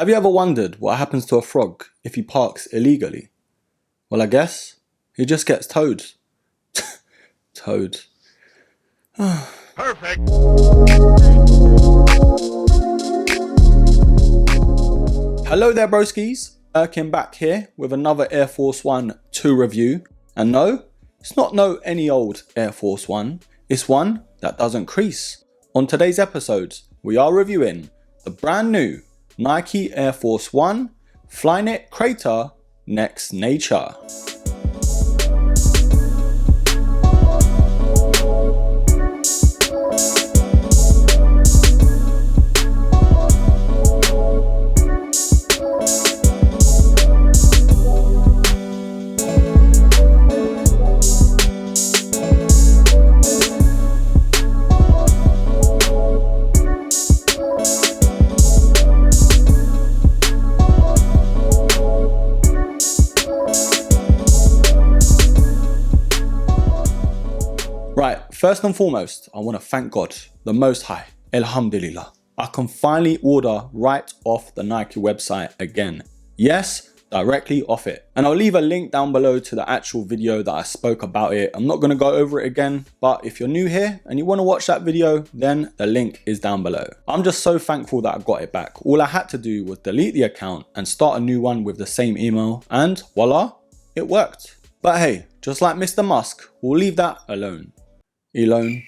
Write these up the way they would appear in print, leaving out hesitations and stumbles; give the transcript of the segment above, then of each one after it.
Have you ever wondered what happens to a frog if he parks illegally? Well, I guess he just gets towed. Towed. Perfect. Hello there, broskies. Erkin back here with another Air Force One 2 review. And no, it's not any old Air Force One. It's one that doesn't crease. On today's episode, we are reviewing the brand new Nike Air Force One Flyknit Crater Next Nature. Right, first and foremost, I want to thank God, the Most High, Alhamdulillah. I can finally order right off the Nike website again. Yes, directly off it. And I'll leave a link down below to the actual video that I spoke about it. I'm not going to go over it again, but if you're new here and you want to watch that video, then the link is down below. I'm just so thankful that I got it back. All I had to do was delete the account and start a new one with the same email, and voila, it worked. But hey, just like Mr. Musk, we'll leave that alone. Elon,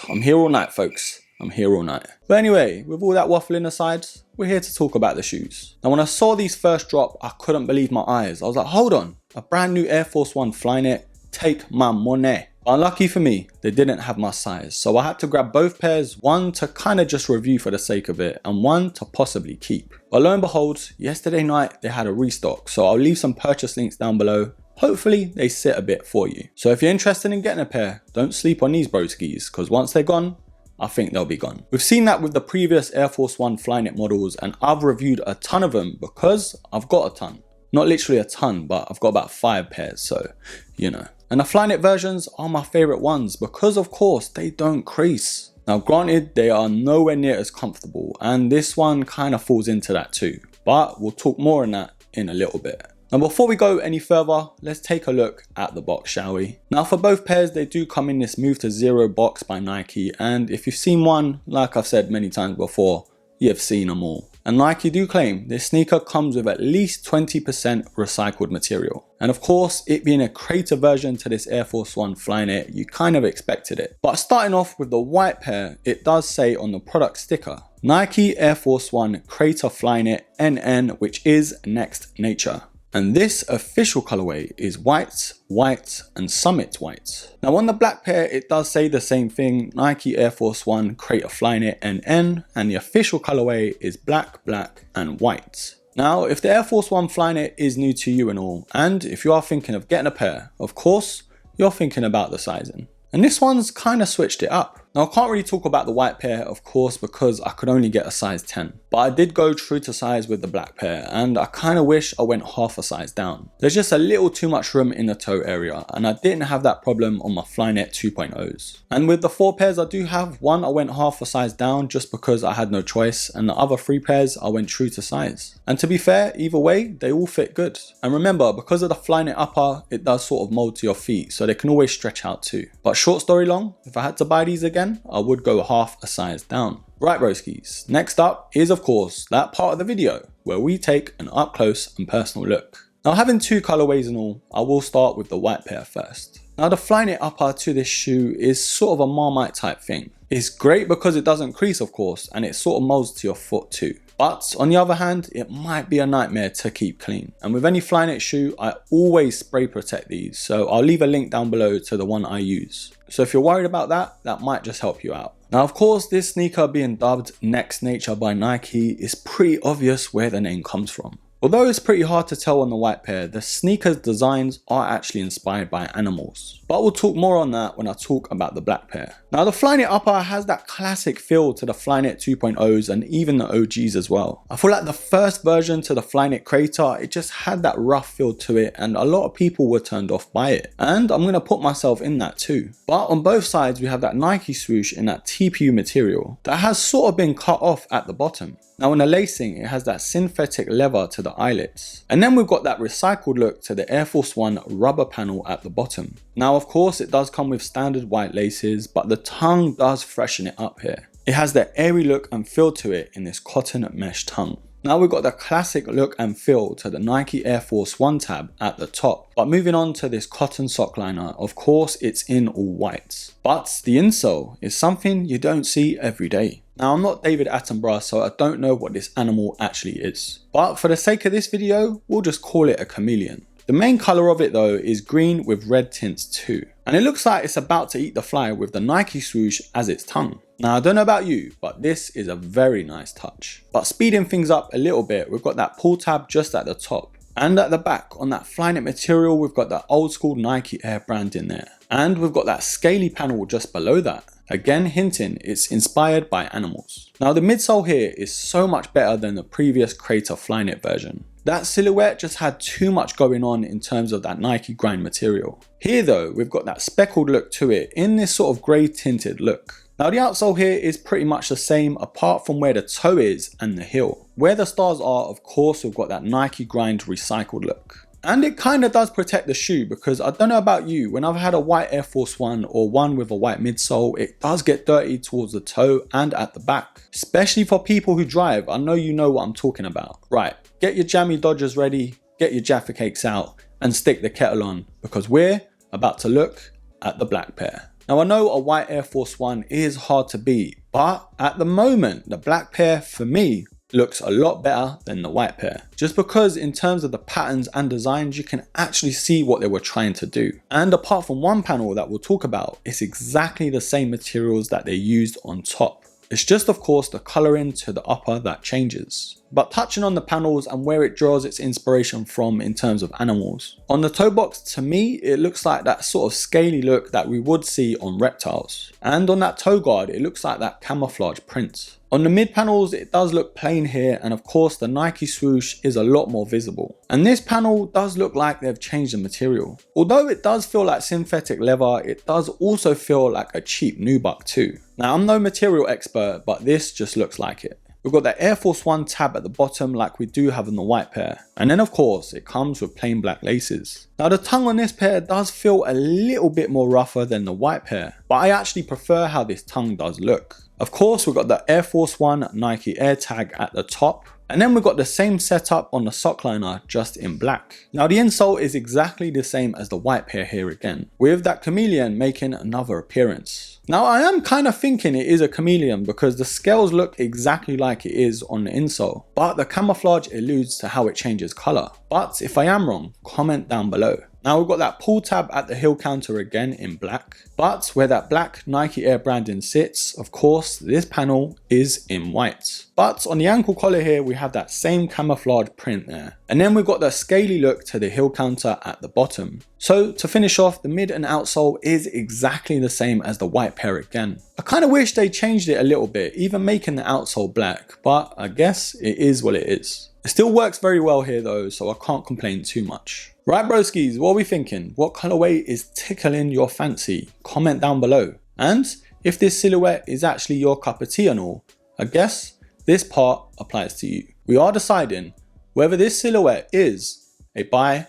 I'm here all night, folks. I'm here all night. But anyway, with all that waffling aside, we're here to talk about the shoes. Now, when I saw these first drop, I couldn't believe my eyes. I was like, hold on, a brand new Air Force One Flyknit, take my money. Unlucky for me, they didn't have my size, so I had to grab both pairs, one to kind of just review for the sake of it, and one to possibly keep. But lo and behold, yesterday night they had a restock, so I'll leave some purchase links down below. Hopefully they sit a bit for you. So if you're interested in getting a pair, don't sleep on these broskis, because once they're gone, I think they'll be gone. We've seen that with the previous Air Force One Flyknit models, and I've reviewed a ton of them because I've got a ton. Not literally a ton, but I've got about 5 pairs, so you know. And the Flyknit versions are my favorite ones because of course they don't crease. Now granted, they are nowhere near as comfortable, and this one kind of falls into that too, but we'll talk more on that in a little bit. Now before we go any further, let's take a look at the box, shall we? Now for both pairs, they do come in this Move to Zero box by Nike, and if you've seen one, like I've said many times before, you've seen them all. And Nike do claim this sneaker comes with at least 20% recycled material. And of course, it being a Crater version to this Air Force One Flyknit, you kind of expected it. But starting off with the white pair, it does say on the product sticker, Nike Air Force One Crater Flyknit NN, which is Next Nature. And this official colorway is white, white, and summit white. Now on the black pair, it does say the same thing, Nike Air Force One Crater Flyknit NN, and the official colorway is black, black, and white. Now, if the Air Force One Flyknit is new to you and all, and if you are thinking of getting a pair, of course, you're thinking about the sizing. And this one's kind of switched it up. Now I can't really talk about the white pair, of course, because I could only get a size 10. But I did go true to size with the black pair, and I kind of wish I went half a size down. There's just a little too much room in the toe area, and I didn't have that problem on my Flyknit 2.0s. And with the 4 pairs I do have, one I went half a size down just because I had no choice, and the other 3 pairs I went true to size. And to be fair, either way, they all fit good. And remember, because of the Flyknit upper, it does sort of mold to your feet, so they can always stretch out too. But short story long, if I had to buy these again, I would go half a size down. Right broskies, next up is of course that part of the video where we take an up close and personal look. Now having 2 colorways and all, I will start with the white pair first. Now the Flyknit upper to this shoe is sort of a Marmite type thing. It's great because it doesn't crease of course, and it sort of molds to your foot too. But on the other hand, it might be a nightmare to keep clean. And with any Flyknit shoe, I always spray protect these. So I'll leave a link down below to the one I use. So if you're worried about that, that might just help you out. Now of course, this sneaker being dubbed Next Nature by Nike is pretty obvious where the name comes from. Although it's pretty hard to tell on the white pair, the sneaker's designs are actually inspired by animals. but we'll talk more on that when I talk about the black pair. Now the Flyknit upper has that classic feel to the Flyknit 2.0s and even the OGs as well. I feel like the first version to the Flyknit Crater, it just had that rough feel to it and a lot of people were turned off by it. And I'm going to put myself in that too. But on both sides we have that Nike swoosh in that TPU material that has sort of been cut off at the bottom. Now in the lacing, it has that synthetic leather to the eyelets. And then we've got that recycled look to the Air Force 1 rubber panel at the bottom. Now of course it does come with standard white laces, but the tongue does freshen it up here. It has that airy look and feel to it in this cotton mesh tongue. Now we've got the classic look and feel to the Nike Air Force 1 tab at the top. But moving on to this cotton sock liner, of course it's in all whites. But the insole is something you don't see every day. Now I'm not David Attenborough, so I don't know what this animal actually is. But for the sake of this video, we'll just call it a chameleon. The main colour of it though is green with red tints too. And it looks like it's about to eat the fly with the Nike swoosh as its tongue. Now I don't know about you, but this is a very nice touch. But speeding things up a little bit, we've got that pull tab just at the top. And at the back on that Flyknit material, we've got that old school Nike Air brand in there. And we've got that scaly panel just below that. Again hinting it's inspired by animals. Now the midsole here is so much better than the previous Crater Flyknit version. That silhouette just had too much going on in terms of that Nike grind material. Here though, we've got that speckled look to it in this sort of grey tinted look. Now the outsole here is pretty much the same apart from where the toe is and the heel. Where the stars are, of course, we've got that Nike grind recycled look. And it kind of does protect the shoe because I don't know about you, when I've had a white Air Force 1 or one with a white midsole, it does get dirty towards the toe and at the back. Especially for people who drive, I know you know what I'm talking about. Right, get your jammy Dodgers ready, get your Jaffa cakes out and stick the kettle on because we're about to look at the black pair. Now I know a white Air Force 1 is hard to beat, but at the moment the black pair for me looks a lot better than the white pair. Just because in terms of the patterns and designs, you can actually see what they were trying to do. And apart from one panel that we'll talk about, it's exactly the same materials that they used on top. It's just of course the colouring to the upper that changes. But touching on the panels and where it draws its inspiration from in terms of animals. On the toe box, to me, it looks like that sort of scaly look that we would see on reptiles. And on that toe guard, it looks like that camouflage print. On the mid panels, it does look plain here, and of course the Nike swoosh is a lot more visible. And this panel does look like they've changed the material. Although it does feel like synthetic leather, it does also feel like a cheap nubuck too. Now I'm no material expert, but this just looks like it. We've got that Air Force 1 tab at the bottom like we do have in the white pair. And then of course it comes with plain black laces. Now the tongue on this pair does feel a little bit more rougher than the white pair, but I actually prefer how this tongue does look. Of course we've got the Air Force 1 Nike Air tag at the top. And then we've got the same setup on the sock liner just in black. Now the insole is exactly the same as the white pair here again, with that chameleon making another appearance. Now I am kind of thinking it is a chameleon because the scales look exactly like it is on the insole, but the camouflage alludes to how it changes colour. But if I am wrong, comment down below. Now we've got that pull tab at the heel counter again in black, but where that black Nike Air branding sits, of course, this panel is in white. But on the ankle collar here, we have that same camouflage print there. And then we've got the scaly look to the heel counter at the bottom. So to finish off, the mid and outsole is exactly the same as the white pair again. I kind of wish they changed it a little bit, even making the outsole black, but I guess it is what it is. It still works very well here though, so I can't complain too much. Right broskies, what are we thinking? What colorway is tickling your fancy? Comment down below. And if this silhouette is actually your cup of tea and all, I guess this part applies to you. We are deciding whether this silhouette is a buy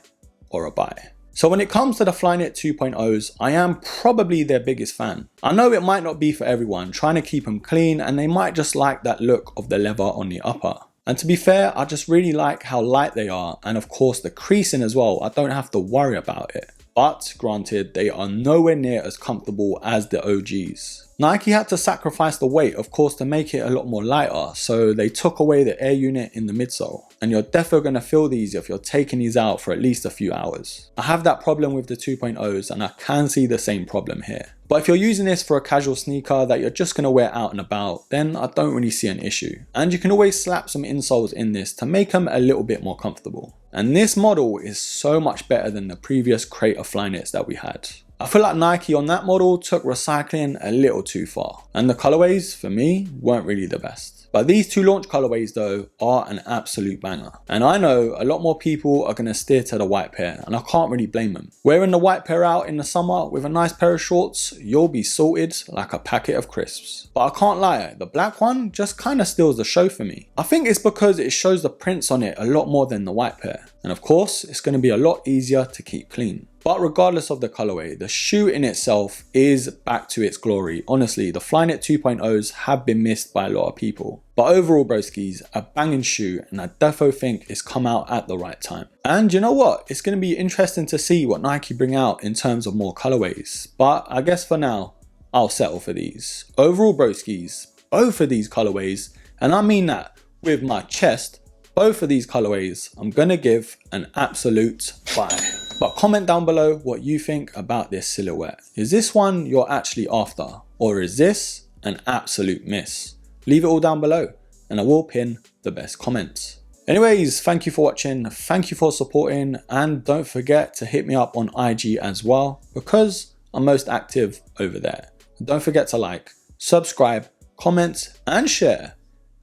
or a buy. So when it comes to the Flyknit 2.0s, I am probably their biggest fan. I know it might not be for everyone, trying to keep them clean, and they might just like that look of the leather on the upper. And to be fair, I just really like how light they are, and of course the creasing as well, I don't have to worry about it. But granted, they are nowhere near as comfortable as the OGs. Nike had to sacrifice the weight, of course, to make it a lot more lighter, so they took away the air unit in the midsole. And you're definitely going to feel these if you're taking these out for at least a few hours. I have that problem with the 2.0s and I can see the same problem here. But if you're using this for a casual sneaker that you're just going to wear out and about, then I don't really see an issue. And you can always slap some insoles in this to make them a little bit more comfortable. And this model is so much better than the previous Crater Flyknits that we had. I feel like Nike on that model took recycling a little too far, and the colorways for me weren't really the best. But these two launch colorways though are an absolute banger. And I know a lot more people are going to steer to the white pair, and I can't really blame them. Wearing the white pair out in the summer with a nice pair of shorts, you'll be sorted like a packet of crisps. But I can't lie, the black one just kind of steals the show for me. I think it's because it shows the prints on it a lot more than the white pair. And of course, it's going to be a lot easier to keep clean. But regardless of the colorway, the shoe in itself is back to its glory. Honestly, the Flyknit 2.0s have been missed by a lot of people. But overall, broskies, a banging shoe, and I defo think it's come out at the right time. And you know what? It's going to be interesting to see what Nike bring out in terms of more colorways. But I guess for now, I'll settle for these. Overall, broskies, both of these colorways, and I mean that with my chest, both of these colorways, I'm going to give an absolute buy. But comment down below what you think about this silhouette. Is this one you're actually after? Or is this an absolute miss? Leave it all down below and I will pin the best comments. Anyways, thank you for watching, thank you for supporting, and don't forget to hit me up on IG as well because I'm most active over there. Don't forget to like, subscribe, comment and share.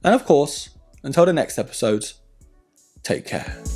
And of course, until the next episode, take care.